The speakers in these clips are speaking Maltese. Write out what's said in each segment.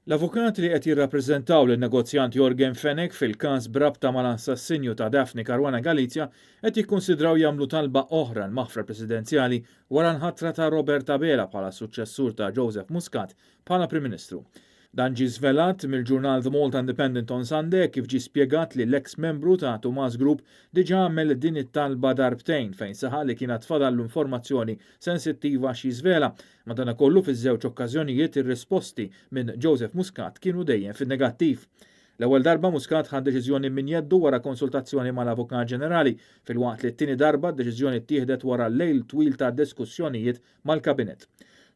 L-avukat li qed jirrappreżentaw lin-negozjant Jorgen Fenech fil-każ brabta mal-assassinju ta' Daphne Caruana Galizia qed jikkunsidraw jagħmlu talba oħra l-maħfra presidenzjali wara nħatra ta' Robert Abela bħala suċċessur ta' Joseph Muscat bħala Prim Ministru. Dan ġie żvelat mill-ġurnal The Malta Independent on Sunday kif ġie spjegat li l-eks membru ta' Thomas Group diġà għamel din it-talba darbtejn fejn saħal li kienet tfadal informazzjoni sensittiva xi żvela. Madankollu fiż-żewġ okkażjonijiet ir-risposti minn Joseph Muscat kienu dejjem fin-negattiv. L-ewwel darba Muscat ħad deċiżjoni minn jeddu wara konsultazzjoni mal-Avukat Ġenerali, filwaqt li t-tieni darba d-deċiżjoni ttieħdet wara lejl twil ta' diskussjonijiet mal-Kabinet.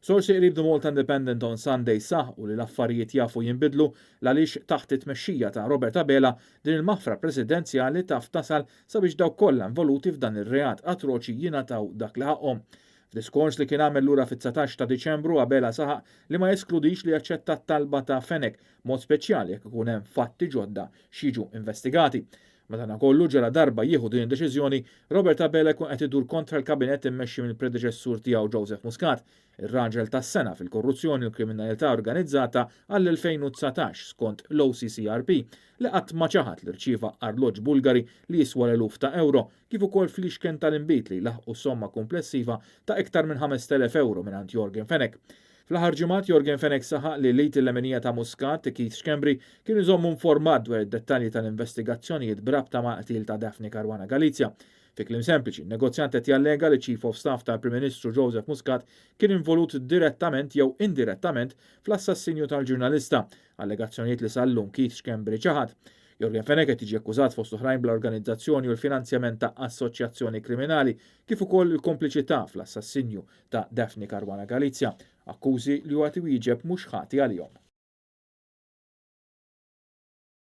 Sorsi qrib The Malta Independent on Sunday saħħu li l-affarijiet jafu jinbidlu għaliex taħt it-tmexxija ta' Robert Abela din il-maħfra presidenzjali taf tasal sabiex dawk kollha involuti f'dan ir-reat atroċi jingħataw dak li ħaqhom. F'diskors li kien għamel lura fit-19 ta' Diċembru Abela saħaq li ma jeskludix li jaċċetta t-talba ta' Fenech mod speċjali jekk ikun hemm fatti ġodda xiġu investigati. Madankollu ġara darba jieħu din id-deċiżjoni, Robert Abela jkun qed idur kontra l-kabinet immexxi mill-predeċessur tiegħu Joseph Muscat, ir-raġel tas-sena fil-korruzzjoni u l-kriminalità organizzata għall-2019 skont l-OCCRP li qatt ma ċaħat li rċieva arloġġ Bulgari li jiswa l-eluf ta' euro kif ukoll fl-ixken tal-inbit li laħqu somma komplessiva ta' iktar minn 5,000 euro mingħand Jorgen Fenech. Fl-aħħar ġimgħat Jorgen Fenech saħaq li lejt il-lemenija ta' Muscat Keith Schembri kien iżommu informat dwar id-dettalji tal-investigazzjonijiet brabta ma' qtil ta' Daphne Caruana Galizia. Fi kliem sempliċi, negozjant qed jallega li Chief of Staff tal-Prim Ministru Joseph Muscat kien involut direttament jew indirettament fl-assassinju tal-ġurnalista, allegazzjonijiet li sallum Keith Schembri ċaħad. Jorgen Fenech qed jiġi akkużat fost oħrajn bl-organizzazzjoni u l-finanzjament ta' assoċjazzjoni kriminali kif ukoll il-kompliċità fl-assassinju ta' Daphne Caruana Galizia, akkużi li huwa iwieġeb mhux ħati għalihom.